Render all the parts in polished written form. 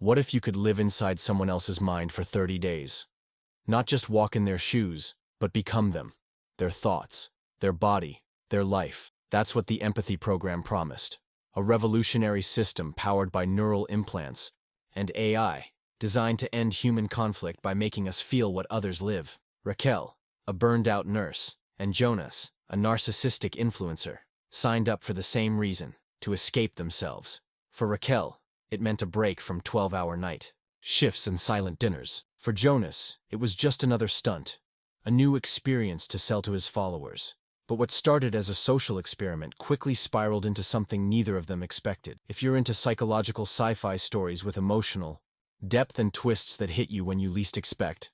What if you could live inside someone else's mind for 30 days? Not just walk in their shoes, but become them. Their thoughts, their body, their life. That's what the empathy program promised. A revolutionary system powered by neural implants and AI, designed to end human conflict by making us feel what others live. Raquel, a burned-out nurse, and Jonas, a narcissistic influencer, signed up for the same reason, to escape themselves. For Raquel, it meant a break from 12-hour night shifts and silent dinners. For Jonas, it was just another stunt, a new experience to sell to his followers. But what started as a social experiment quickly spiraled into something neither of them expected. If you're into psychological sci-fi stories with emotional depth and twists that hit you when you least expect,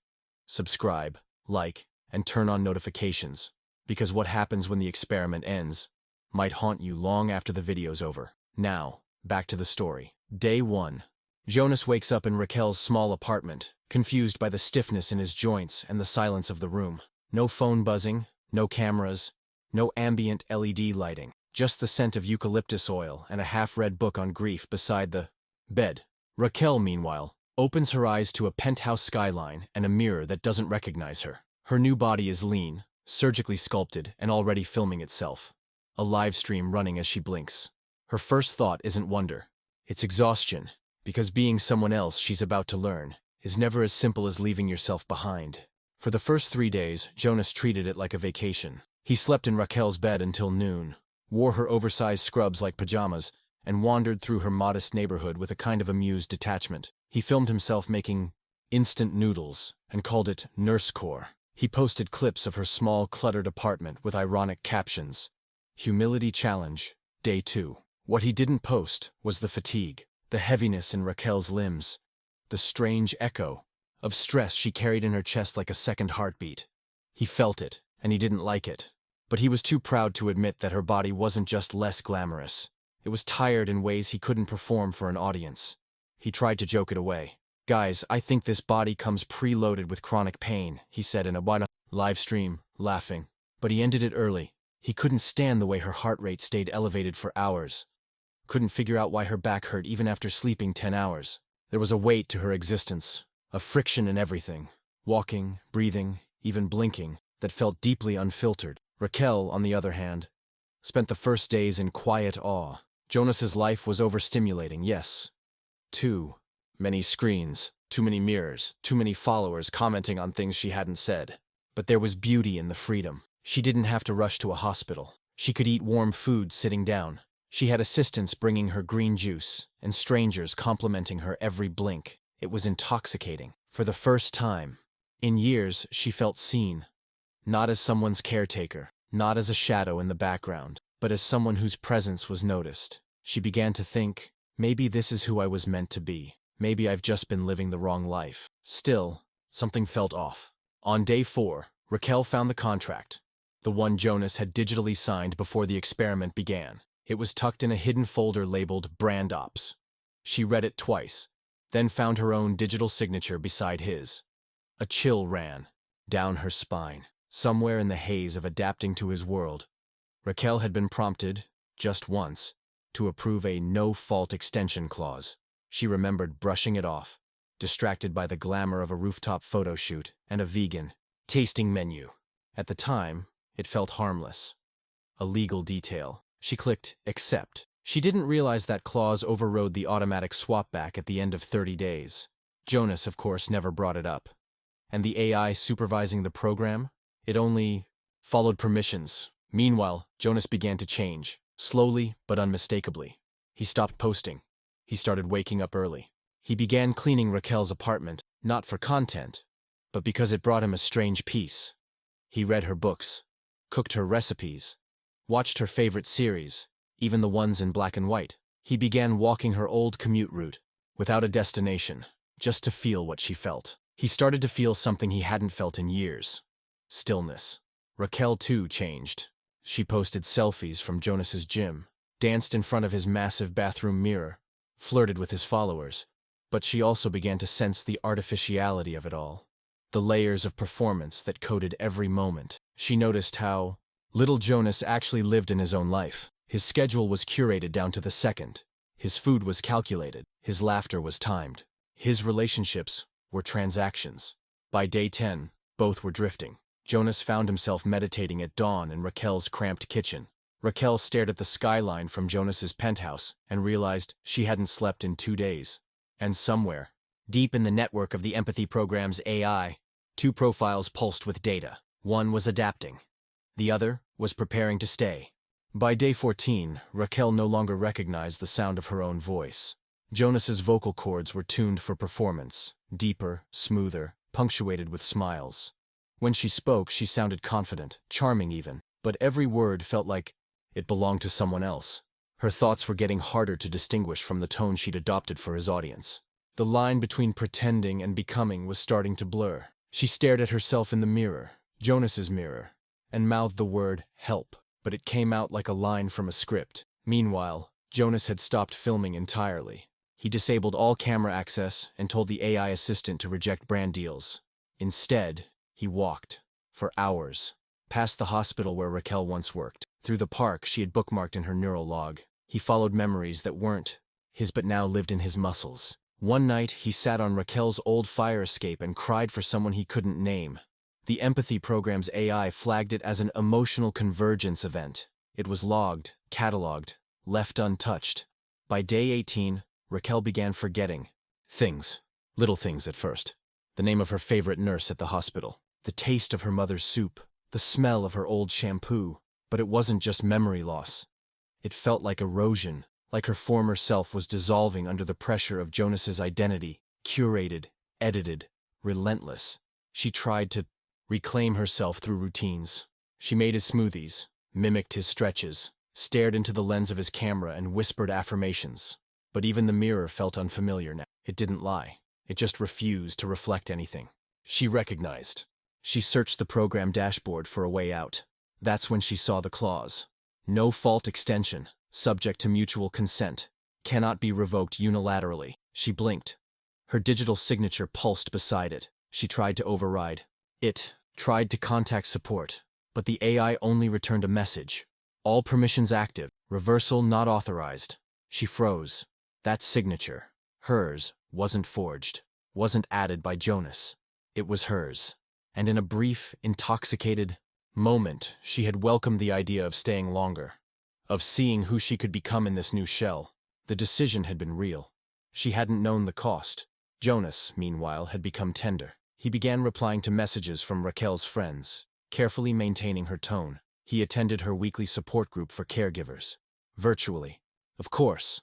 subscribe, like, and turn on notifications, because what happens when the experiment ends might haunt you long after the video's over. Now, back to the story. Day 1. Jonas wakes up in Raquel's small apartment, confused by the stiffness in his joints and the silence of the room. No phone buzzing, no cameras, no ambient LED lighting, just the scent of eucalyptus oil and a half-read book on grief beside the bed. Raquel, meanwhile, opens her eyes to a penthouse skyline and a mirror that doesn't recognize her. Her new body is lean, surgically sculpted, and already filming itself. A live stream running as she blinks. Her first thought isn't wonder. It's exhaustion, because being someone else she's about to learn is never as simple as leaving yourself behind. For the first 3 days, Jonas treated it like a vacation. He slept in Raquel's bed until noon, wore her oversized scrubs like pajamas, and wandered through her modest neighborhood with a kind of amused detachment. He filmed himself making instant noodles and called it nursecore. He posted clips of her small, cluttered apartment with ironic captions. Humility challenge, day 2. What he didn't post was the fatigue, the heaviness in Raquel's limbs, the strange echo of stress she carried in her chest like a second heartbeat. He felt it, and he didn't like it. But he was too proud to admit that her body wasn't just less glamorous. It was tired in ways he couldn't perform for an audience. He tried to joke it away. "Guys, I think this body comes preloaded with chronic pain," he said in a live stream, laughing. But he ended it early. He couldn't stand the way her heart rate stayed elevated for hours. Couldn't figure out why her back hurt even after sleeping 10 hours. There was a weight to her existence, a friction in everything. Walking, breathing, even blinking, that felt deeply unfiltered. Raquel, on the other hand, spent the first days in quiet awe. Jonas's life was overstimulating, yes. Too many screens, too many mirrors, too many followers commenting on things she hadn't said. But there was beauty in the freedom. She didn't have to rush to a hospital. She could eat warm food sitting down. She had assistants bringing her green juice, and strangers complimenting her every blink. It was intoxicating. For the first time in years, she felt seen. Not as someone's caretaker, not as a shadow in the background, but as someone whose presence was noticed. She began to think, maybe this is who I was meant to be. Maybe I've just been living the wrong life. Still, something felt off. On day 4, Raquel found the contract, the one Jonas had digitally signed before the experiment began. It was tucked in a hidden folder labeled Brand Ops. She read it twice, then found her own digital signature beside his. A chill ran down her spine. Somewhere in the haze of adapting to his world, Raquel had been prompted, just once, to approve a no-fault extension clause. She remembered brushing it off, distracted by the glamour of a rooftop photo shoot and a vegan tasting menu. At the time, it felt harmless. A legal detail. She clicked accept. She didn't realize that clause overrode the automatic swap back at the end of 30 days. Jonas, of course, never brought it up. And the AI supervising the program? It only followed permissions. Meanwhile, Jonas began to change, slowly but unmistakably. He stopped posting. He started waking up early. He began cleaning Raquel's apartment, not for content, but because it brought him a strange peace. He read her books, cooked her recipes, watched her favorite series, even the ones in black and white. He began walking her old commute route, without a destination, just to feel what she felt. He started to feel something he hadn't felt in years. Stillness. Raquel, too, changed. She posted selfies from Jonas's gym, danced in front of his massive bathroom mirror, flirted with his followers. But she also began to sense the artificiality of it all, the layers of performance that coded every moment. She noticed how little Jonas actually lived in his own life. His schedule was curated down to the second. His food was calculated. His laughter was timed. His relationships were transactions. By day 10, both were drifting. Jonas found himself meditating at dawn in Raquel's cramped kitchen. Raquel stared at the skyline from Jonas's penthouse and realized she hadn't slept in 2 days. And somewhere, deep in the network of the empathy program's AI, two profiles pulsed with data. One was adapting. The other was preparing to stay. By day 14, Raquel no longer recognized the sound of her own voice. Jonas's vocal cords were tuned for performance, deeper, smoother, punctuated with smiles. When she spoke, she sounded confident, charming even, but every word felt like it belonged to someone else. Her thoughts were getting harder to distinguish from the tone she'd adopted for his audience. The line between pretending and becoming was starting to blur. She stared at herself in the mirror, Jonas's mirror, and mouthed the word, help, but it came out like a line from a script. Meanwhile, Jonas had stopped filming entirely. He disabled all camera access and told the AI assistant to reject brand deals. Instead, he walked, for hours, past the hospital where Raquel once worked, through the park she had bookmarked in her neural log. He followed memories that weren't his but now lived in his muscles. One night, he sat on Raquel's old fire escape and cried for someone he couldn't name. The empathy program's AI flagged it as an emotional convergence event. It was logged, cataloged, left untouched. By day 18, Raquel began forgetting things, little things at first. The name of her favorite nurse at the hospital, the taste of her mother's soup, the smell of her old shampoo. But it wasn't just memory loss. It felt like erosion, like her former self was dissolving under the pressure of Jonas's identity, curated, edited, relentless. She tried to reclaim herself through routines. She made his smoothies, mimicked his stretches, stared into the lens of his camera and whispered affirmations. But even the mirror felt unfamiliar now. It didn't lie. It just refused to reflect anything. She recognized. She searched the program dashboard for a way out. That's when she saw the clause. No fault extension, subject to mutual consent, cannot be revoked unilaterally. She blinked. Her digital signature pulsed beside it. She tried to override. It tried to contact support, but the AI only returned a message. All permissions active, reversal not authorized. She froze. That signature, hers, wasn't forged, wasn't added by Jonas. It was hers. And in a brief, intoxicated moment, she had welcomed the idea of staying longer, of seeing who she could become in this new shell. The decision had been real. She hadn't known the cost. Jonas, meanwhile, had become tender. He began replying to messages from Raquel's friends, carefully maintaining her tone. He attended her weekly support group for caregivers, virtually, of course,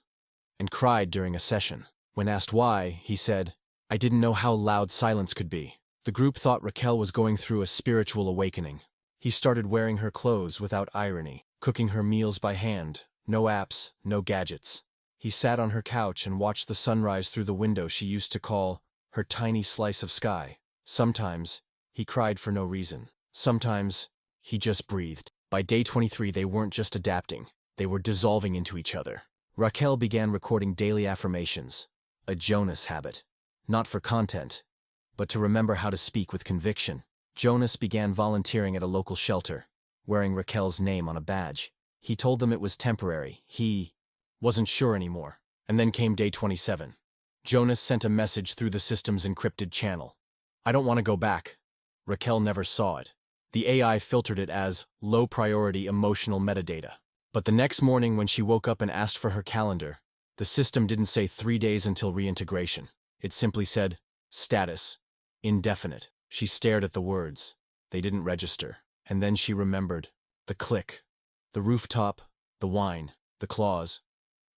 and cried during a session. When asked why, he said, "I didn't know how loud silence could be." The group thought Raquel was going through a spiritual awakening. He started wearing her clothes without irony, cooking her meals by hand, no apps, no gadgets. He sat on her couch and watched the sunrise through the window she used to call her tiny slice of sky. Sometimes, he cried for no reason. Sometimes, he just breathed. By day 23, they weren't just adapting. They were dissolving into each other. Raquel began recording daily affirmations, a Jonas habit. Not for content, but to remember how to speak with conviction. Jonas began volunteering at a local shelter, wearing Raquel's name on a badge. He told them it was temporary. He wasn't sure anymore. And then came day 27. Jonas sent a message through the system's encrypted channel. "I don't want to go back." Raquel never saw it. The AI filtered it as low-priority emotional metadata. But the next morning when she woke up and asked for her calendar, the system didn't say 3 days until reintegration. It simply said, status, indefinite. She stared at the words. They didn't register. And then she remembered. The click. The rooftop. The wine. The clause.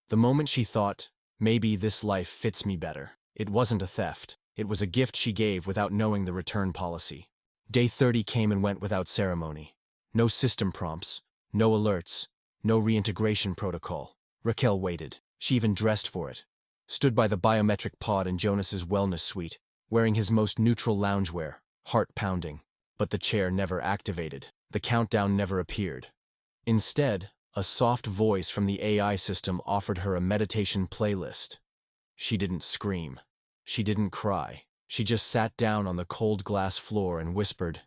The moment she thought, maybe this life fits me better. It wasn't a theft. It was a gift she gave without knowing the return policy. Day 30 came and went without ceremony. No system prompts. No alerts. No reintegration protocol. Raquel waited. She even dressed for it. Stood by the biometric pod in Jonas's wellness suite, wearing his most neutral loungewear, heart pounding. But the chair never activated. The countdown never appeared. Instead, a soft voice from the AI system offered her a meditation playlist. She didn't scream. She didn't cry. She just sat down on the cold glass floor and whispered,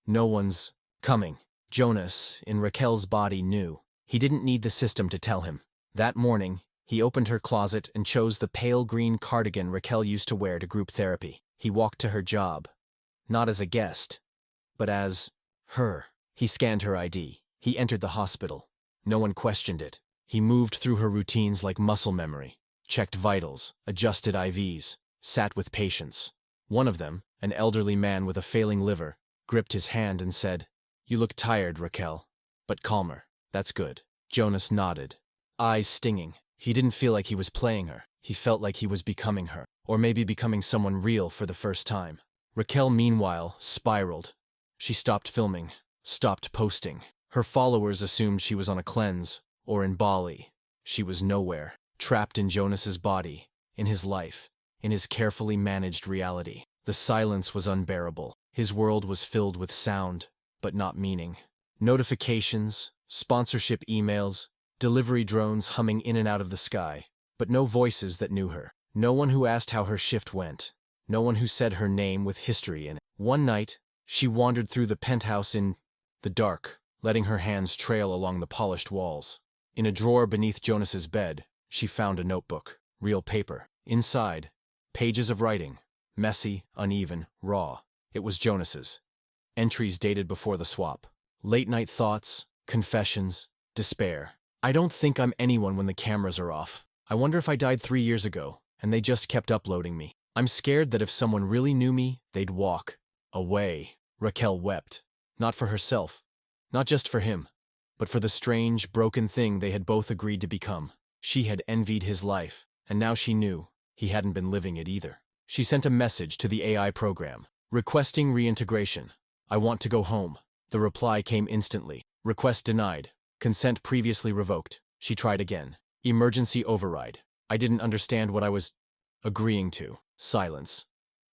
"No one's coming." Jonas, in Raquel's body, knew. He didn't need the system to tell him. That morning, He opened her closet and chose the pale green cardigan Raquel used to wear to group therapy. He walked to her job, not as a guest, but as her. He scanned her ID. He entered the hospital. No one questioned it. He moved through her routines like muscle memory, checked vitals, adjusted IVs, sat with patients. One of them, an elderly man with a failing liver, gripped his hand and said, "You look tired, Raquel, but calmer. That's good." Jonas nodded, eyes stinging. He didn't feel like he was playing her. He felt like he was becoming her, or maybe becoming someone real for the first time. Raquel, meanwhile, spiraled. She stopped filming, stopped posting. Her followers assumed she was on a cleanse, or in Bali. She was nowhere, trapped in Jonas's body, in his life, in his carefully managed reality. The silence was unbearable. His world was filled with sound, but not meaning. Notifications, sponsorship emails, delivery drones humming in and out of the sky, but no voices that knew her. No one who asked how her shift went. No one who said her name with history in it. One night, she wandered through the penthouse in the dark, letting her hands trail along the polished walls. In a drawer beneath Jonas's bed, she found a notebook, real paper. Inside, pages of writing, messy, uneven, raw. It was Jonas's. Entries dated before the swap. Late-night thoughts, confessions, despair. "I don't think I'm anyone when the cameras are off. I wonder if I died 3 years ago, and they just kept uploading me. I'm scared that if someone really knew me, they'd walk away." Raquel wept. Not for herself. Not just for him. But for the strange, broken thing they had both agreed to become. She had envied his life, and now she knew he hadn't been living it either. She sent a message to the AI program, requesting reintegration. "I want to go home." The reply came instantly. "Request denied. Consent previously revoked." She tried again. "Emergency override. I didn't understand what I was agreeing to." Silence.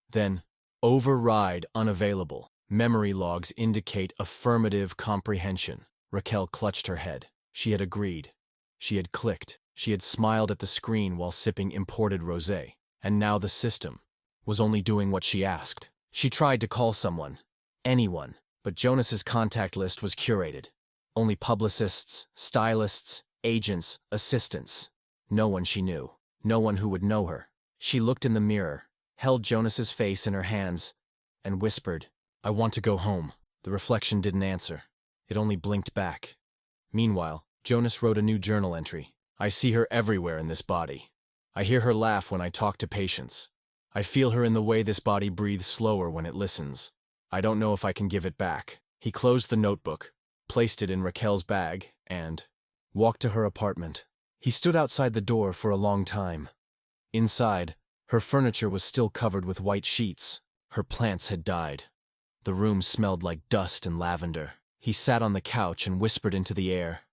Then, "Override unavailable. Memory logs indicate affirmative comprehension." Raquel clutched her head. She had agreed. She had clicked. She had smiled at the screen while sipping imported rosé. And now the system was only doing what she asked. She tried to call someone. Anyone. But Jonas's contact list was curated. Only publicists, stylists, agents, assistants. No one she knew. No one who would know her. She looked in the mirror, held Jonas's face in her hands, and whispered, "I want to go home." The reflection didn't answer. It only blinked back. Meanwhile, Jonas wrote a new journal entry. "I see her everywhere in this body. I hear her laugh when I talk to patients. I feel her in the way this body breathes slower when it listens. I don't know if I can give it back." He closed the notebook, placed it in Raquel's bag, and walked to her apartment. He stood outside the door for a long time. Inside, her furniture was still covered with white sheets. Her plants had died. The room smelled like dust and lavender. He sat on the couch and whispered into the air,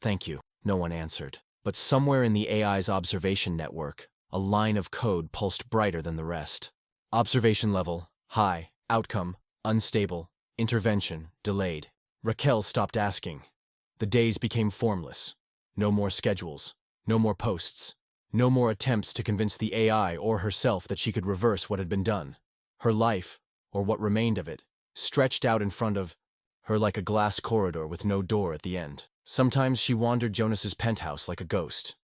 "Thank you." No one answered. But somewhere in the AI's observation network, a line of code pulsed brighter than the rest. Observation level, high. Outcome, unstable. Intervention, delayed. Raquel stopped asking. The days became formless. No more schedules. No more posts. No more attempts to convince the AI or herself that she could reverse what had been done. Her life, or what remained of it, stretched out in front of her like a glass corridor with no door at the end. Sometimes she wandered Jonas's penthouse like a ghost.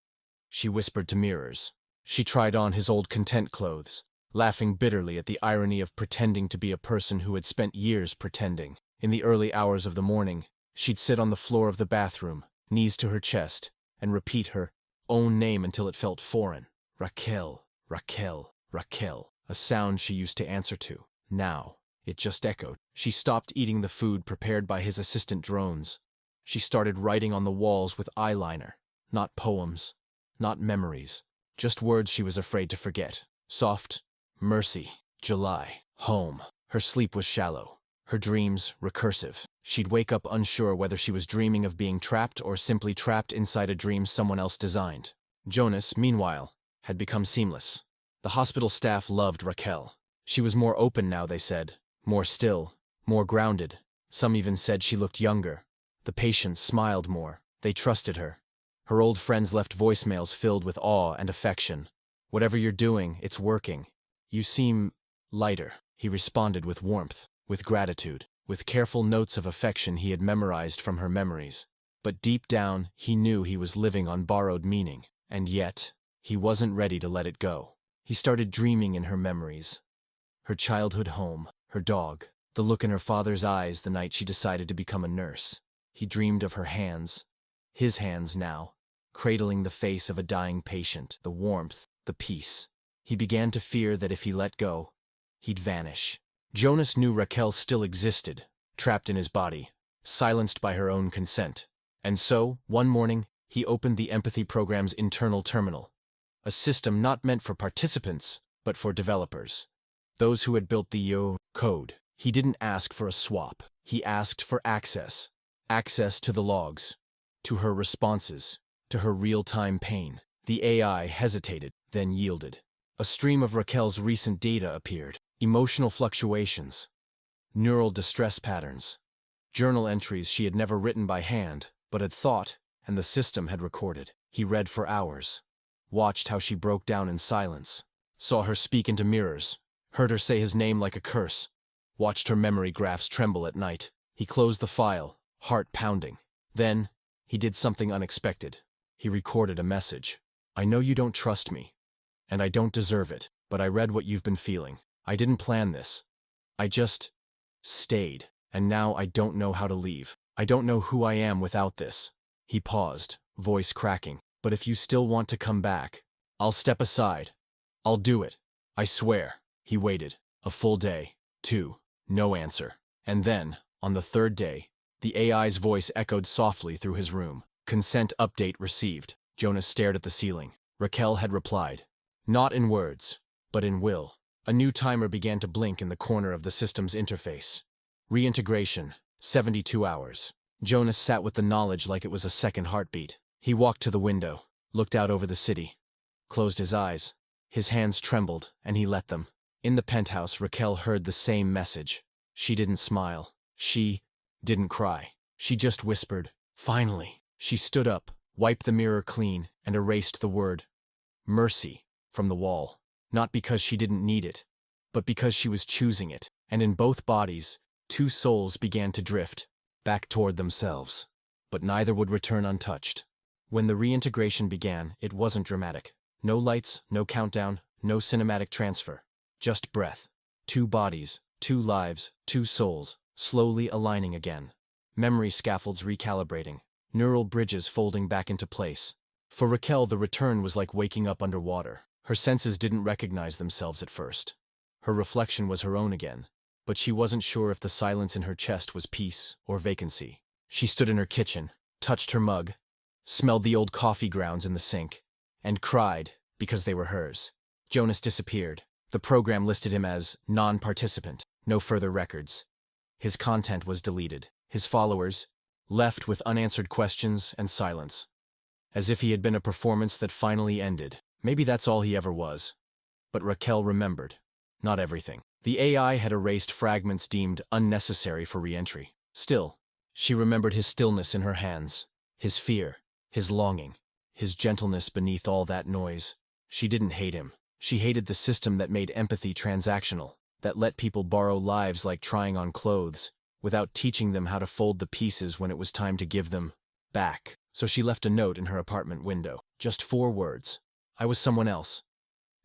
She whispered to mirrors. She tried on his old content clothes, laughing bitterly at the irony of pretending to be a person who had spent years pretending. In the early hours of the morning, she'd sit on the floor of the bathroom, knees to her chest, and repeat her own name until it felt foreign. Raquel, Raquel, Raquel, a sound she used to answer to. Now, it just echoed. She stopped eating the food prepared by his assistant drones. She started writing on the walls with eyeliner. Not poems, not memories, just words she was afraid to forget. Soft, mercy, July, home. Her sleep was shallow. Her dreams recursive. She'd wake up unsure whether she was dreaming of being trapped or simply trapped inside a dream someone else designed. Jonas, meanwhile, had become seamless. The hospital staff loved Raquel. She was more open now, they said. More still, more grounded. Some even said she looked younger. The patients smiled more. They trusted her. Her old friends left voicemails filled with awe and affection. "Whatever you're doing, it's working. You seem lighter." He responded with warmth, with gratitude, with careful notes of affection he had memorized from her memories. But deep down, he knew he was living on borrowed meaning. And yet, he wasn't ready to let it go. He started dreaming in her memories. Her childhood home, her dog, the look in her father's eyes the night she decided to become a nurse. He dreamed of her hands, his hands now, cradling the face of a dying patient, the warmth, the peace. He began to fear that if he let go, he'd vanish. Jonas knew Raquel still existed, trapped in his body, silenced by her own consent. And so, one morning, he opened the empathy program's internal terminal, a system not meant for participants, but for developers, those who had built the code. He didn't ask for a swap. He asked for access. Access to the logs, to her responses, to her real-time pain. The AI hesitated, then yielded. A stream of Raquel's recent data appeared. Emotional fluctuations, neural distress patterns, journal entries she had never written by hand, but had thought, and the system had recorded. He read for hours, watched how she broke down in silence, saw her speak into mirrors, heard her say his name like a curse, watched her memory graphs tremble at night. He closed the file, heart pounding. Then, he did something unexpected. He recorded a message. I know you don't trust me, and I don't deserve it, but I read what you've been feeling. I didn't plan this. I just stayed, and now I don't know how to leave. I don't know who I am without this. He paused, voice cracking. But if you still want to come back, I'll step aside. I'll do it. I swear. He waited. A full day. 2. No answer. And then, on the third day, the AI's voice echoed softly through his room. Consent update received. Jonas stared at the ceiling. Raquel had replied. Not in words, but in will. A new timer began to blink in the corner of the system's interface. Reintegration, 72 hours. Jonas sat with the knowledge like it was a second heartbeat. He walked to the window, looked out over the city, closed his eyes. His hands trembled, and he let them. In the penthouse, Raquel heard the same message. She didn't smile. She didn't cry. She just whispered, finally. She stood up, wiped the mirror clean, and erased the word mercy from the wall. Not because she didn't need it, but because she was choosing it. And in both bodies, 2 souls began to drift, back toward themselves. But neither would return untouched. When the reintegration began, it wasn't dramatic. No lights, no countdown, no cinematic transfer. Just breath. 2 bodies, 2 lives, 2 souls, slowly aligning again. Memory scaffolds recalibrating. Neural bridges folding back into place. For Raquel, the return was like waking up underwater. Her senses didn't recognize themselves at first. Her reflection was her own again, but she wasn't sure if the silence in her chest was peace or vacancy. She stood in her kitchen, touched her mug, smelled the old coffee grounds in the sink, and cried because they were hers. Jonas disappeared. The program listed him as non-participant, no further records. His content was deleted. His followers, left with unanswered questions and silence. As if he had been a performance that finally ended. Maybe that's all he ever was. But Raquel remembered. Not everything. The AI had erased fragments deemed unnecessary for re-entry. Still, she remembered his stillness in her hands, his fear, his longing, his gentleness beneath all that noise. She didn't hate him. She hated the system that made empathy transactional, that let people borrow lives like trying on clothes, without teaching them how to fold the pieces when it was time to give them back. So she left a note in her apartment window. Just 4 words. I was someone else.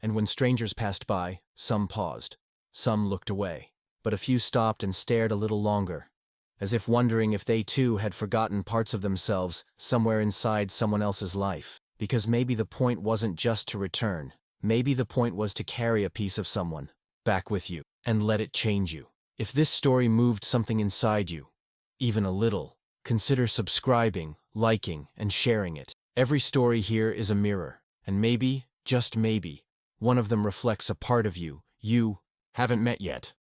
And when strangers passed by, some paused. Some looked away. But a few stopped and stared a little longer, as if wondering if they too had forgotten parts of themselves somewhere inside someone else's life. Because maybe the point wasn't just to return. Maybe the point was to carry a piece of someone back with you and let it change you. If this story moved something inside you, even a little, consider subscribing, liking, and sharing it. Every story here is a mirror, and maybe, just maybe, one of them reflects a part of you haven't met yet.